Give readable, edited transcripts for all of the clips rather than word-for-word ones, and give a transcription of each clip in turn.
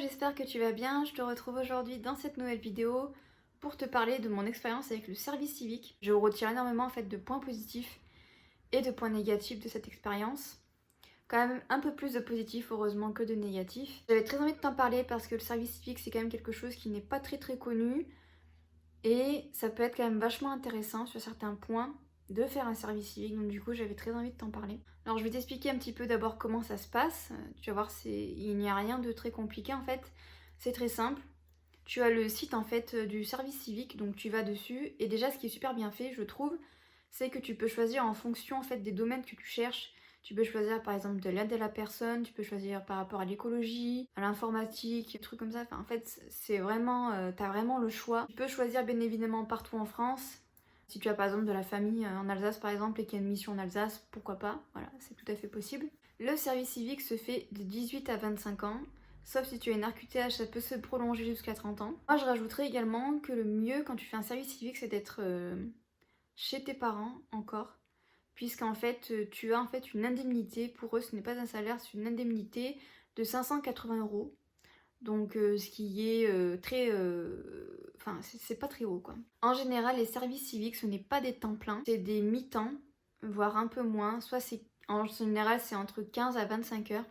j'espère que tu vas bien. Je te retrouve aujourd'hui dans cette nouvelle vidéo pour te parler de mon expérience avec le service civique. Je retire énormément en fait de points positifs et de points négatifs de cette expérience. Quand même un peu plus de positifs heureusement que de négatifs. J'avais très envie de t'en parler parce que le service civique c'est quand même quelque chose qui n'est pas très connu et ça peut être quand même vachement intéressant sur certains points de faire un service civique, donc du coup j'avais très envie de t'en parler. Alors je vais t'expliquer un petit peu d'abord comment ça se passe. Tu vas voir, il n'y a rien de très compliqué en fait, c'est très simple. Tu as le site en fait du service civique, donc tu vas dessus, et déjà ce qui est super bien fait je trouve, c'est que tu peux choisir en fonction en fait des domaines que tu cherches. Tu peux choisir par exemple de l'aide à la personne, tu peux choisir par rapport à l'écologie, à l'informatique, des trucs comme ça. Enfin, en fait c'est vraiment, t'as vraiment le choix. Tu peux choisir bien évidemment partout en France. Si tu as par exemple de la famille en Alsace par exemple et qu'il y a une mission en Alsace, pourquoi pas, voilà, c'est tout à fait possible. Le service civique se fait de 18 à 25 ans. Sauf si tu as une RQTH, ça peut se prolonger jusqu'à 30 ans. Moi, je rajouterais également que le mieux quand tu fais un service civique, c'est d'être chez tes parents encore. Puisqu'en fait, tu as en fait une indemnité. Pour eux, ce n'est pas un salaire, c'est une indemnité de 580 €. Donc, ce qui est très... Enfin, c'est pas très haut, quoi. En général, les services civiques, ce n'est pas des temps pleins. C'est des mi-temps, voire un peu moins. Soit c'est... En général, c'est entre 15 à 25 heures.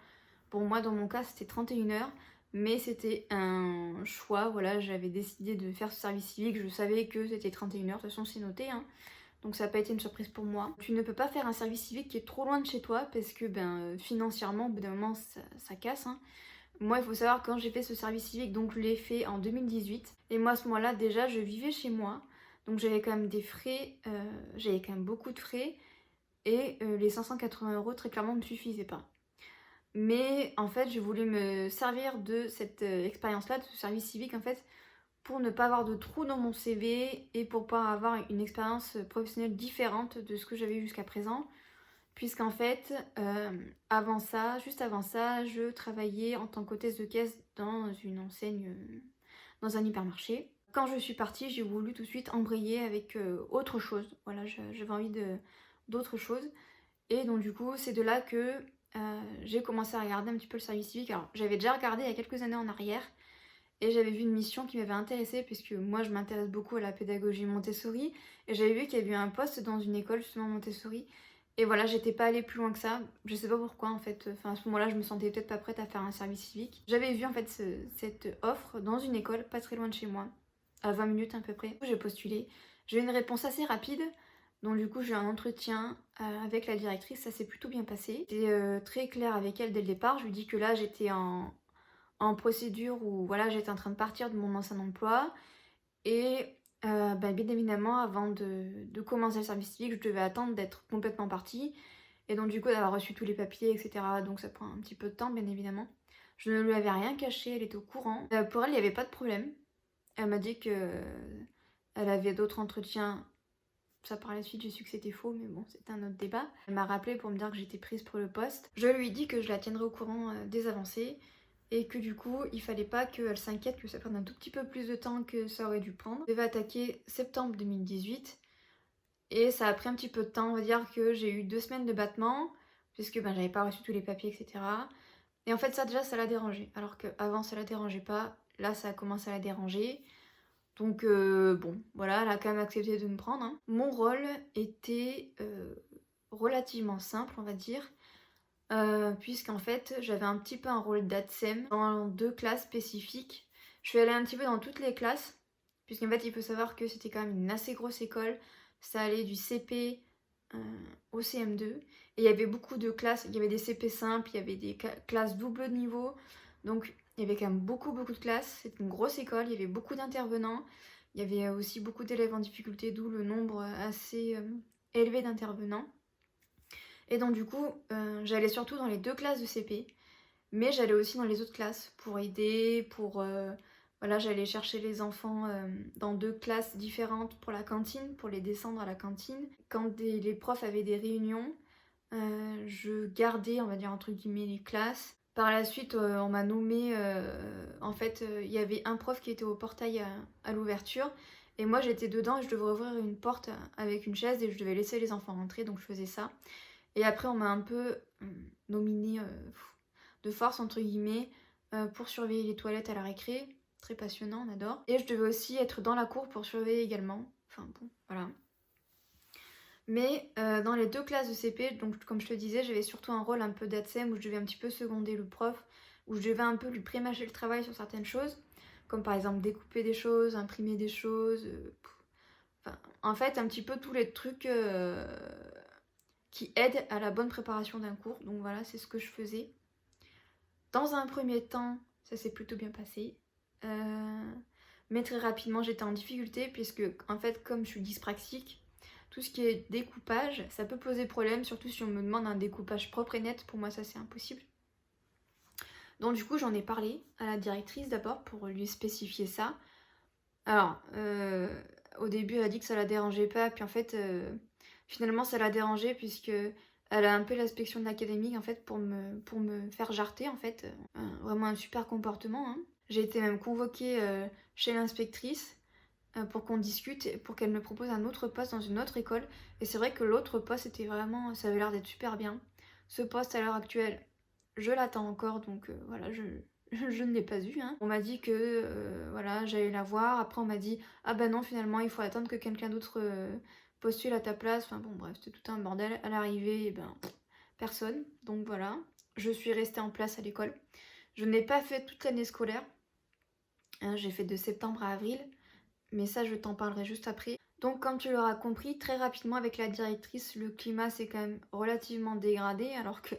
Pour moi, dans mon cas, c'était 31 heures, mais c'était un choix. Voilà, j'avais décidé de faire ce service civique, je savais que c'était 31 heures, de toute façon, c'est noté, hein. Donc ça n'a pas été une surprise pour moi. Tu ne peux pas faire un service civique qui est trop loin de chez toi parce que financièrement, au bout d'un moment, ça casse, hein. Moi, il faut savoir, quand j'ai fait ce service civique, donc je l'ai fait en 2018, et moi à ce moment-là, déjà, je vivais chez moi, donc j'avais quand même des frais, j'avais quand même beaucoup de frais, et les 580 € très clairement ne me suffisaient pas. Mais en fait, je voulais me servir de cette expérience-là, de ce service civique en fait, pour ne pas avoir de trous dans mon CV et pour pouvoir avoir une expérience professionnelle différente de ce que j'avais jusqu'à présent. Puisqu'en fait, avant ça, juste avant ça, je travaillais en tant qu'hôtesse de caisse dans une enseigne, dans un hypermarché. Quand je suis partie, j'ai voulu tout de suite embrayer avec autre chose. Voilà, j'avais envie d'autre chose. Et donc du coup, c'est de là que j'ai commencé à regarder un petit peu le service civique. Alors j'avais déjà regardé il y a quelques années en arrière et j'avais vu une mission qui m'avait intéressée puisque moi je m'intéresse beaucoup à la pédagogie Montessori et j'avais vu qu'il y avait eu un poste dans une école justement Montessori. Et voilà, j'étais pas allée plus loin que ça, je sais pas pourquoi en fait, enfin à ce moment-là je me sentais peut-être pas prête à faire un service civique. J'avais vu en fait cette offre dans une école pas très loin de chez moi, à 20 minutes à peu près. J'ai postulé, j'ai eu une réponse assez rapide. Donc du coup j'ai eu un entretien avec la directrice, ça s'est plutôt bien passé. J'étais très claire avec elle dès le départ, je lui dis que là j'étais en procédure où voilà, j'étais en train de partir de mon ancien emploi. Et bien évidemment avant de commencer le service civique, je devais attendre d'être complètement partie. Et donc du coup d'avoir reçu tous les papiers, etc. Donc ça prend un petit peu de temps bien évidemment. Je ne lui avais rien caché, elle était au courant. Pour elle il n'y avait pas de problème. Elle m'a dit que elle avait d'autres entretiens. Ça par la suite j'ai su que c'était faux, mais bon c'est un autre débat. Elle m'a rappelé pour me dire que j'étais prise pour le poste. Je lui ai dit que je la tiendrais au courant des avancées et que du coup il fallait pas qu'elle s'inquiète que ça prenne un tout petit peu plus de temps que ça aurait dû prendre. Je devais attaquer septembre 2018 et ça a pris un petit peu de temps, on va dire que j'ai eu 2 semaines de battement puisque j'avais pas reçu tous les papiers, etc. Et en fait ça déjà ça l'a dérangé, alors qu'avant ça la dérangeait pas, là ça a commencé à la déranger. Donc bon, voilà, elle a quand même accepté de me prendre, hein. Mon rôle était relativement simple, on va dire, puisqu'en fait, j'avais un petit peu un rôle d'ATSEM dans 2 classes spécifiques. Je suis allée un petit peu dans toutes les classes, puisqu'en fait, il faut savoir que c'était quand même une assez grosse école. Ça allait du CP au CM2. Et il y avait beaucoup de classes, il y avait des CP simples, il y avait des classes double niveau. Donc il y avait quand même beaucoup de classes, c'était une grosse école, il y avait beaucoup d'intervenants, il y avait aussi beaucoup d'élèves en difficulté, d'où le nombre assez élevé d'intervenants. Et donc du coup, j'allais surtout dans les 2 classes de CP, mais j'allais aussi dans les autres classes pour aider, voilà, j'allais chercher les enfants dans 2 classes différentes pour la cantine, pour les descendre à la cantine. Quand les profs avaient des réunions, je gardais, on va dire entre guillemets, les classes. Par la suite, on m'a nommé, en fait, il y avait un prof qui était au portail à l'ouverture, et moi j'étais dedans et je devais ouvrir une porte avec une chaise et je devais laisser les enfants rentrer, donc je faisais ça. Et après on m'a un peu nominée de force entre guillemets pour surveiller les toilettes à la récré. Très passionnant, on adore. Et je devais aussi être dans la cour pour surveiller également. Enfin bon, voilà. Mais dans les 2 classes de CP, donc comme je te disais, j'avais surtout un rôle un peu d'ATSEM où je devais un petit peu seconder le prof, où je devais un peu lui prémâcher le travail sur certaines choses, comme par exemple découper des choses, imprimer des choses, enfin, en fait un petit peu tous les trucs qui aident à la bonne préparation d'un cours. Donc voilà, c'est ce que je faisais. Dans un premier temps, ça s'est plutôt bien passé. Mais très rapidement, j'étais en difficulté puisque, en fait, comme je suis dyspraxique, tout ce qui est découpage, ça peut poser problème, surtout si on me demande un découpage propre et net. Pour moi, ça, c'est impossible. Donc du coup, j'en ai parlé à la directrice d'abord pour lui spécifier ça. Alors, au début, elle a dit que ça la dérangeait pas, puis en fait, finalement, ça l'a dérangée puisque elle a un peu l'inspection de l'académique en fait pour me faire jarter en fait. Vraiment un super comportement, hein. J'ai été même convoquée chez l'inspectrice pour qu'on discute et pour qu'elle me propose un autre poste dans une autre école. Et c'est vrai que l'autre poste était vraiment, ça avait l'air d'être super bien. Ce poste à l'heure actuelle, je l'attends encore, donc voilà, je ne l'ai pas eu, hein. On m'a dit que voilà, j'allais la voir. Après, on m'a dit ah bah non, finalement, il faut attendre que quelqu'un d'autre postule à ta place. Enfin bon, bref, c'était tout un bordel. À l'arrivée, eh ben, personne. Donc voilà, je suis restée en place à l'école. Je n'ai pas fait toute l'année scolaire. Hein, j'ai fait de septembre à avril, mais ça, je t'en parlerai juste après. Donc, comme tu l'auras compris, très rapidement avec la directrice, le climat s'est quand même relativement dégradé, alors que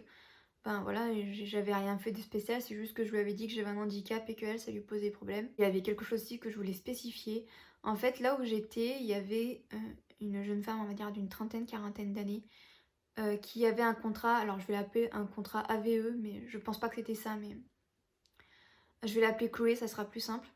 ben voilà, j'avais rien fait de spécial, c'est juste que je lui avais dit que j'avais un handicap et que elle, ça lui posait problème. Il y avait quelque chose aussi que je voulais spécifier. En fait, là où j'étais, il y avait une jeune femme, on va dire d'une trentaine, quarantaine d'années, qui avait un contrat, alors je vais l'appeler un contrat AVE, mais je pense pas que c'était ça, mais je vais l'appeler Chloé, ça sera plus simple.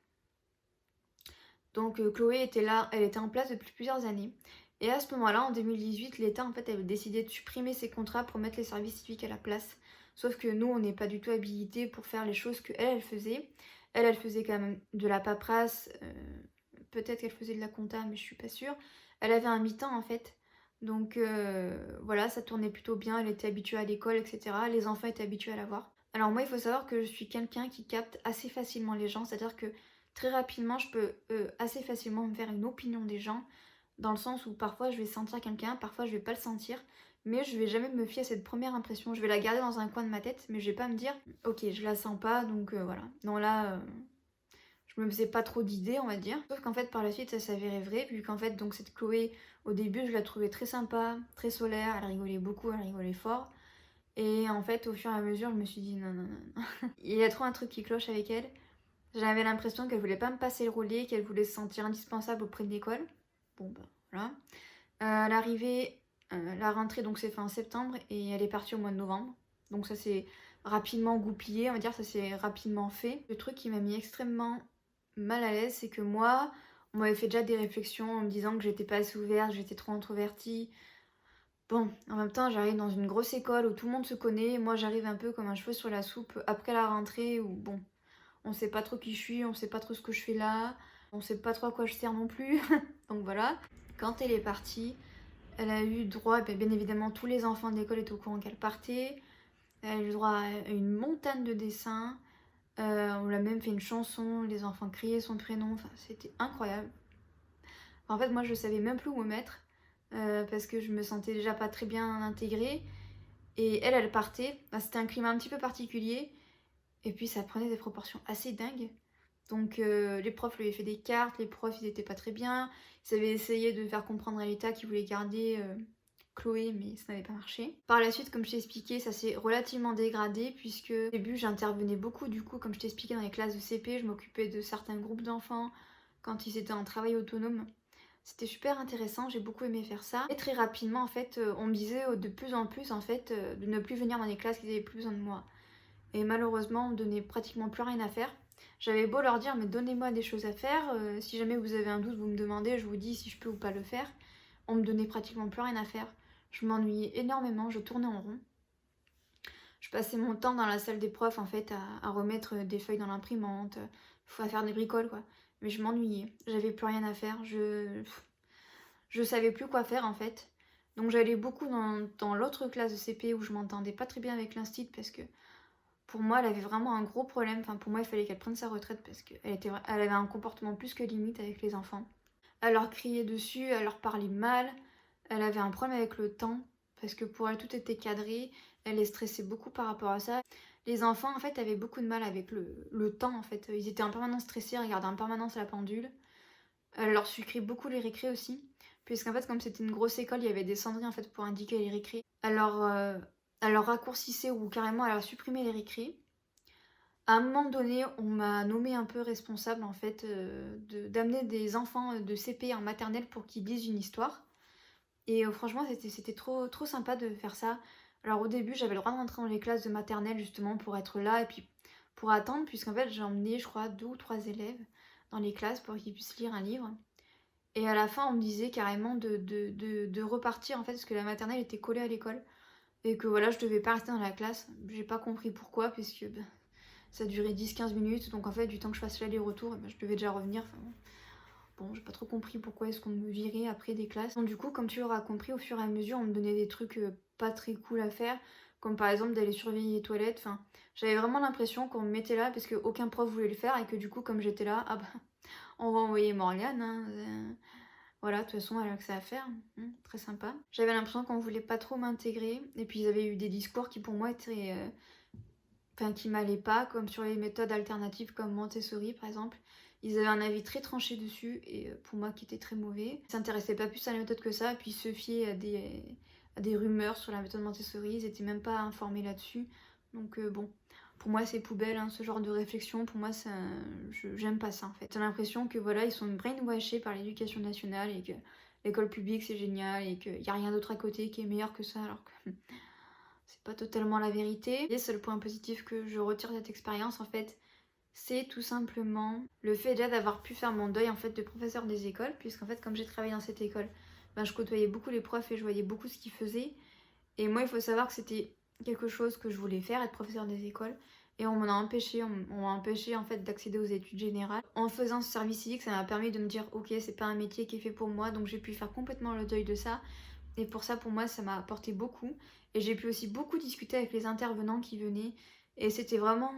Donc Chloé était là, elle était en place depuis plusieurs années. Et à ce moment-là, en 2018, l'État en fait avait décidé de supprimer ses contrats pour mettre les services civiques à la place. Sauf que nous, on n'est pas du tout habilités pour faire les choses que elle faisait. Elle faisait quand même de la paperasse, peut-être qu'elle faisait de la compta, mais je suis pas sûre. Elle avait un mi-temps en fait. Donc voilà, ça tournait plutôt bien, elle était habituée à l'école, etc. Les enfants étaient habitués à la voir. Alors moi, il faut savoir que je suis quelqu'un qui capte assez facilement les gens, c'est-à-dire que très rapidement, je peux assez facilement me faire une opinion des gens, dans le sens où parfois je vais sentir quelqu'un, parfois je vais pas le sentir, mais je vais jamais me fier à cette première impression. Je vais la garder dans un coin de ma tête, mais je vais pas me dire ok, je la sens pas, donc voilà. Non, là, je me faisais pas trop d'idées, on va dire. Sauf qu'en fait, par la suite, ça s'avérait vrai, vu qu'en fait, donc cette Chloé, au début, je la trouvais très sympa, très solaire, elle rigolait beaucoup, elle rigolait fort. Et en fait, au fur et à mesure, je me suis dit non, non, non, non. Il y a trop un truc qui cloche avec elle. J'avais l'impression qu'elle voulait pas me passer le relais, qu'elle voulait se sentir indispensable auprès de l'école. Bon, bah voilà. À l'arrivée, la rentrée donc s'est fait en septembre et elle est partie au mois de novembre. Donc ça s'est rapidement goupillé, on va dire, ça s'est rapidement fait. Le truc qui m'a mis extrêmement mal à l'aise, c'est que moi, on m'avait fait déjà des réflexions en me disant que j'étais pas assez ouverte, j'étais trop introvertie. Bon, en même temps, j'arrive dans une grosse école où tout le monde se connaît. Moi, j'arrive un peu comme un cheveu sur la soupe après la rentrée où, bon, on sait pas trop qui je suis, on sait pas trop ce que je fais là, on sait pas trop à quoi je sers non plus. Donc voilà. Quand elle est partie, elle a eu droit, bien évidemment, tous les enfants de l'école étaient au courant qu'elle partait. Elle a eu droit à une montagne de dessins. On lui a même fait une chanson, les enfants criaient son prénom, enfin c'était incroyable. En fait, moi je savais même plus où me mettre parce que je me sentais déjà pas très bien intégrée. Et elle partait. Bah, c'était un climat un petit peu particulier. Et puis ça prenait des proportions assez dingues. Donc les profs lui avaient fait des cartes, les profs ils étaient pas très bien. Ils avaient essayé de faire comprendre à l'État qu'ils voulaient garder Chloé, mais ça n'avait pas marché. Par la suite, comme je t'ai expliqué, ça s'est relativement dégradé puisque au début j'intervenais beaucoup du coup, comme je t'ai expliqué dans les classes de CP, je m'occupais de certains groupes d'enfants quand ils étaient en travail autonome. C'était super intéressant, j'ai beaucoup aimé faire ça. Et très rapidement en fait, on me disait de plus en plus en fait de ne plus venir dans les classes, qu'ils avaient plus besoin de moi. Et malheureusement, on me donnait pratiquement plus rien à faire. J'avais beau leur dire, mais donnez-moi des choses à faire. Si jamais vous avez un doute, vous me demandez, je vous dis si je peux ou pas le faire. On me donnait pratiquement plus rien à faire. Je m'ennuyais énormément, je tournais en rond. Je passais mon temps dans la salle des profs en fait à remettre des feuilles dans l'imprimante, à faire des bricoles quoi. Mais je m'ennuyais, j'avais plus rien à faire, je savais plus quoi faire en fait. Donc j'allais beaucoup dans l'autre classe de CP où je m'entendais pas très bien avec l'instit parce que Pour moi, elle avait vraiment un gros problème. Enfin, pour moi, il fallait qu'elle prenne sa retraite parce elle avait un comportement plus que limite avec les enfants. Elle leur criait dessus, elle leur parlait mal. Elle avait un problème avec le temps parce que pour elle, tout était cadré. Elle les stressait beaucoup par rapport à ça. Les enfants, en fait, avaient beaucoup de mal avec le temps, en fait. Ils étaient en permanence stressés, regardaient en permanence la pendule. Elle leur sucrait beaucoup les récrés aussi. Puisqu'en fait, comme c'était une grosse école, il y avait des cendriers en fait pour indiquer les récrés. Elle leur raccourcissait ou carrément elle leur supprimait les récrés. À un moment donné, on m'a nommé un peu responsable en fait d'amener des enfants de CP en maternelle pour qu'ils lisent une histoire. Et franchement, c'était trop sympa de faire ça. Alors au début, j'avais le droit de rentrer dans les classes de maternelle justement pour être là et puis pour attendre, puisqu'en fait, j'ai emmené, je crois, 2 ou 3 élèves dans les classes pour qu'ils puissent lire un livre. Et à la fin, on me disait carrément de repartir en fait, parce que la maternelle était collée à l'école. Et que voilà, je devais pas rester dans la classe. J'ai pas compris pourquoi, puisque ça durait 10-15 minutes. Donc en fait, du temps que je fasse l'aller-retour, je devais déjà revenir. Enfin, bon, j'ai pas trop compris pourquoi est-ce qu'on me virait après des classes. Donc du coup, comme tu l'auras compris, au fur et à mesure, on me donnait des trucs pas très cool à faire. Comme par exemple d'aller surveiller les toilettes. Enfin, j'avais vraiment l'impression qu'on me mettait là parce qu'aucun prof voulait le faire. Et que du coup, comme j'étais là, ah bah, on va envoyer Morgane. Hein, voilà, de toute façon, elle a que ça à faire. Très sympa. J'avais l'impression qu'on voulait pas trop m'intégrer. Et puis, ils avaient eu des discours qui, pour moi, étaient. Enfin, qui m'allaient pas, comme sur les méthodes alternatives comme Montessori, par exemple. Ils avaient un avis très tranché dessus, et pour moi, qui était très mauvais. Ils s'intéressaient pas plus à la méthode que ça, puis ils se fiaient à des rumeurs sur la méthode Montessori. Ils étaient même pas informés là-dessus. Donc, bon. Pour moi, c'est poubelle, hein, ce genre de réflexion. Pour moi, j'aime pas ça en fait. J'ai l'impression que voilà, ils sont brainwashés par l'éducation nationale et que l'école publique c'est génial et qu'il n'y a rien d'autre à côté qui est meilleur que ça, alors que c'est pas totalement la vérité. Et c'est le point positif que je retire de cette expérience en fait. C'est tout simplement le fait déjà d'avoir pu faire mon deuil en fait de professeur des écoles, puisqu'en fait, comme j'ai travaillé dans cette école, je côtoyais beaucoup les profs et je voyais beaucoup ce qu'ils faisaient. Et moi, il faut savoir que c'était quelque chose que je voulais faire, être professeur des écoles. Et on m'en a empêché, on m'a empêché en fait d'accéder aux études générales. En faisant ce service civique, ça m'a permis de me dire ok, c'est pas un métier qui est fait pour moi, donc j'ai pu faire complètement le deuil de ça. Et pour ça, pour moi, ça m'a apporté beaucoup. Et j'ai pu aussi beaucoup discuter avec les intervenants qui venaient. Et c'était vraiment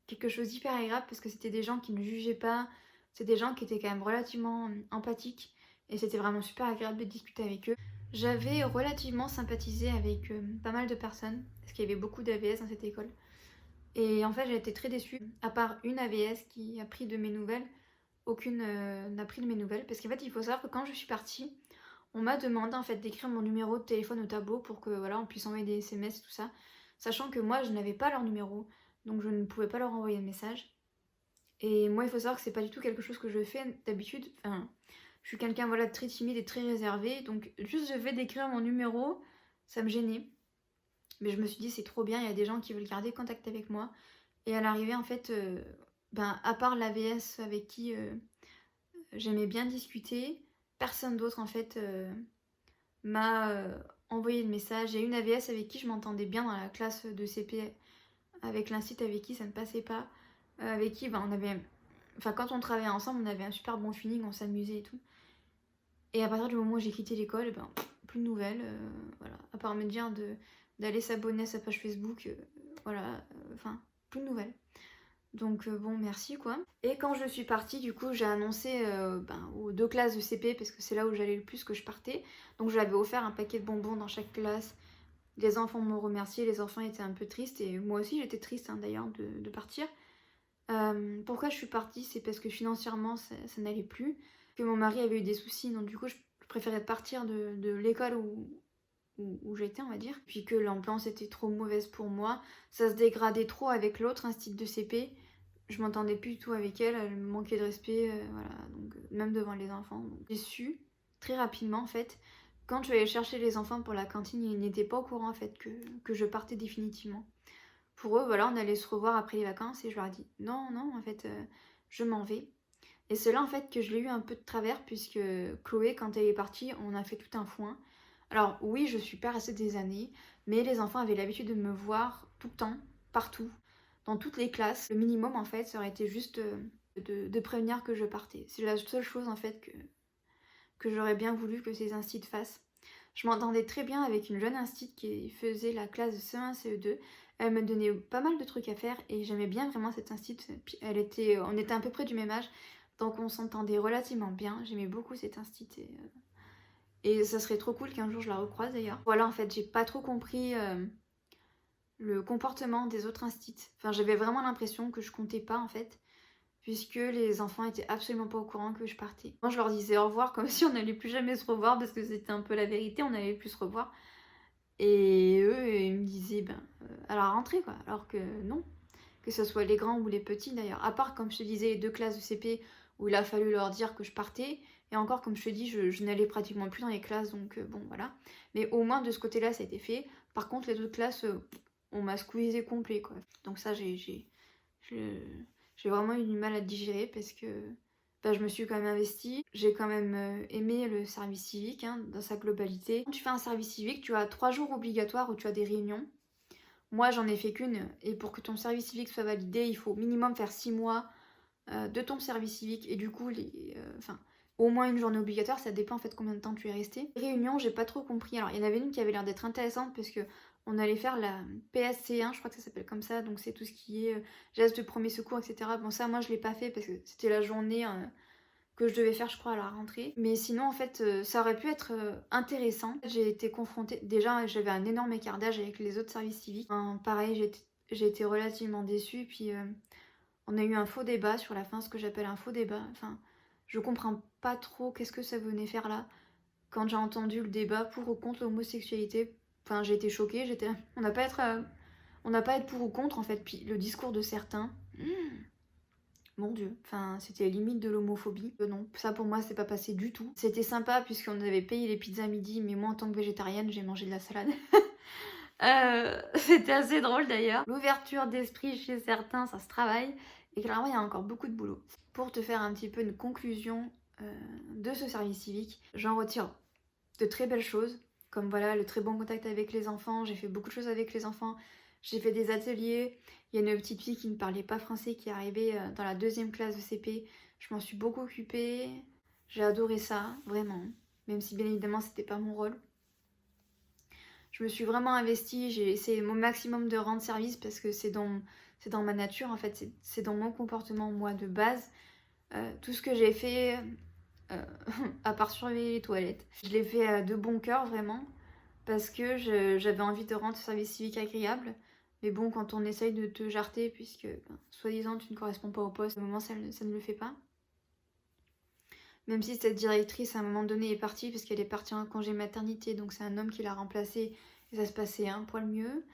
quelque chose d'hyper agréable parce que c'était des gens qui ne jugeaient pas. C'était des gens qui étaient quand même relativement empathiques. Et c'était vraiment super agréable de discuter avec eux. J'avais relativement sympathisé avec pas mal de personnes, parce qu'il y avait beaucoup d'AVS dans cette école. Et en fait, j'ai été très déçue. À part une AVS qui a pris de mes nouvelles, aucune n'a pris de mes nouvelles. Parce qu'en fait, il faut savoir que quand je suis partie, on m'a demandé en fait d'écrire mon numéro de téléphone au tableau pour que voilà, on puisse envoyer des SMS et tout ça. Sachant que moi, je n'avais pas leur numéro, donc je ne pouvais pas leur envoyer de message. Et moi, il faut savoir que c'est pas du tout quelque chose que je fais d'habitude. Enfin, je suis quelqu'un voilà, de très timide et très réservé, donc juste je vais d'écrire mon numéro, ça me gênait. Mais je me suis dit c'est trop bien, il y a des gens qui veulent garder contact avec moi. Et à l'arrivée en fait, à part l'AVS avec qui j'aimais bien discuter, personne d'autre en fait m'a envoyé de message. Il y a une AVS avec qui je m'entendais bien dans la classe de CP, avec l'instit avec qui ça ne passait pas, avec qui on avait... Enfin quand on travaillait ensemble on avait un super bon feeling, on s'amusait et tout. Et à partir du moment où j'ai quitté l'école, plus de nouvelles, voilà. À part me dire d'aller s'abonner à sa page Facebook, voilà, enfin, plus de nouvelles. Donc bon, merci quoi. Et quand je suis partie, du coup, j'ai annoncé aux 2 classes de CP, parce que c'est là où j'allais le plus que je partais. Donc je leur avais offert un paquet de bonbons dans chaque classe. Les enfants m'ont remercié, les enfants étaient un peu tristes, et moi aussi j'étais triste hein, d'ailleurs de partir. Pourquoi je suis partie, c'est parce que financièrement ça n'allait plus, que mon mari avait eu des soucis, donc du coup je préférais partir de l'école où j'étais on va dire, puis que l'ambiance était trop mauvaise pour moi, ça se dégradait trop avec l'autre institut de CP, je m'entendais plus du tout avec elle, elle me manquait de respect, voilà, donc même devant les enfants. Donc, j'ai su très rapidement en fait, quand je vais aller chercher les enfants pour la cantine, ils n'étaient pas au courant en fait que je partais définitivement. Pour eux, voilà, on allait se revoir après les vacances et je leur ai dit non, non, en fait, je m'en vais. Et c'est là en fait que je l'ai eu un peu de travers puisque Chloé, quand elle est partie, on a fait tout un foin. Alors oui, je suis pas restée des années, mais les enfants avaient l'habitude de me voir tout le temps, partout, dans toutes les classes. Le minimum en fait, ça aurait été juste de prévenir que je partais. C'est la seule chose en fait que j'aurais bien voulu que ces instituts fassent. Je m'entendais très bien avec une jeune instit qui faisait la classe de CE1, CE2. Elle me donnait pas mal de trucs à faire et j'aimais bien vraiment cette instit. Puis on était à peu près du même âge, donc on s'entendait relativement bien. J'aimais beaucoup cette instit et ça serait trop cool qu'un jour je la recroise d'ailleurs. Voilà, en fait, j'ai pas trop compris le comportement des autres instits. Enfin, j'avais vraiment l'impression que je comptais pas en fait, puisque les enfants étaient absolument pas au courant que je partais. Moi, je leur disais au revoir comme si on n'allait plus jamais se revoir, parce que c'était un peu la vérité, on n'allait plus se revoir. Et eux, ils me disaient à la rentrée quoi, alors que non. Que ce soit les grands ou les petits d'ailleurs. À part, comme je te disais, les 2 classes de CP où il a fallu leur dire que je partais. Et encore, comme je te dis, je n'allais pratiquement plus dans les classes, donc bon, voilà. Mais au moins, de ce côté-là, ça a été fait. Par contre, les autres classes, on m'a squeezé complet, quoi. Donc ça, j'ai vraiment eu du mal à digérer parce que je me suis quand même investie. J'ai quand même aimé le service civique hein, dans sa globalité. Quand tu fais un service civique, tu as 3 jours obligatoires où tu as des réunions. Moi, j'en ai fait qu'une, et pour que ton service civique soit validé, il faut minimum faire 6 mois de ton service civique, et du coup, au moins une journée obligatoire, ça dépend en fait combien de temps tu es resté. Réunion, j'ai pas trop compris. Alors, il y en avait une qui avait l'air d'être intéressante, parce que on allait faire la PSC1, je crois que ça s'appelle comme ça, donc c'est tout ce qui est gestes de premier secours, etc. Bon, ça, moi, je l'ai pas fait, parce que c'était la journée que je devais faire je crois à la rentrée. Mais sinon en fait ça aurait pu être intéressant. J'ai été confrontée, déjà j'avais un énorme écart d'âge avec les autres services civiques. Pareil j'ai été relativement déçue, puis on a eu un faux débat sur la fin, ce que j'appelle un faux débat. Enfin, je comprends pas trop qu'est-ce que ça venait faire là. Quand j'ai entendu le débat pour ou contre l'homosexualité, enfin j'ai été choquée, on n'a pas à être pour ou contre en fait, puis le discours de certains. Mon Dieu, enfin c'était limite de l'homophobie. Non, ça pour moi c'est pas passé du tout. C'était sympa puisqu'on avait payé les pizzas midi, mais moi en tant que végétarienne j'ai mangé de la salade. C'était assez drôle d'ailleurs. L'ouverture d'esprit chez certains, ça se travaille. Et clairement il y a encore beaucoup de boulot. Pour te faire un petit peu une conclusion de ce service civique, j'en retire de très belles choses. Comme voilà, le très bon contact avec les enfants, j'ai fait beaucoup de choses avec les enfants. J'ai fait des ateliers. Il y a une petite fille qui ne parlait pas français qui est arrivée dans la 2e classe de CP. Je m'en suis beaucoup occupée. J'ai adoré ça, vraiment. Même si bien évidemment c'était pas mon rôle. Je me suis vraiment investie. J'ai essayé mon maximum de rendre service parce que c'est dans ma nature en fait. C'est dans mon comportement moi de base. Tout ce que j'ai fait, à part surveiller les toilettes, je l'ai fait de bon cœur vraiment. Parce que j'avais envie de rendre ce service civique agréable. Mais bon, quand on essaye de te jarter, puisque soi-disant tu ne corresponds pas au poste, au moment ça ne le fait pas. Même si cette directrice à un moment donné est partie, parce qu'elle est partie en congé maternité, donc c'est un homme qui l'a remplacée, et ça se passait un poil mieux,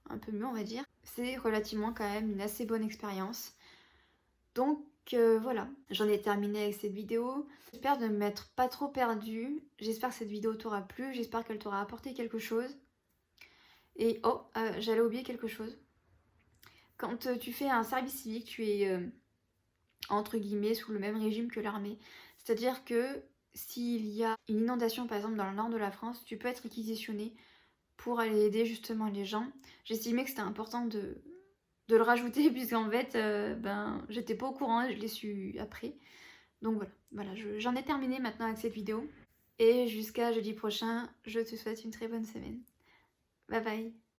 un peu mieux on va dire. C'est relativement quand même une assez bonne expérience. Donc voilà, j'en ai terminé avec cette vidéo. J'espère de ne m'être pas trop perdue. J'espère que cette vidéo t'aura plu, j'espère qu'elle t'aura apporté quelque chose. Et oh, j'allais oublier quelque chose. Quand tu fais un service civique, tu es entre guillemets sous le même régime que l'armée. C'est-à-dire que s'il y a une inondation par exemple dans le nord de la France, tu peux être réquisitionné pour aller aider justement les gens. J'estimais que c'était important de le rajouter puisqu'en fait j'étais pas au courant, je l'ai su après. Donc voilà, j'en ai terminé maintenant avec cette vidéo. Et jusqu'à jeudi prochain, je te souhaite une très bonne semaine. Bye bye.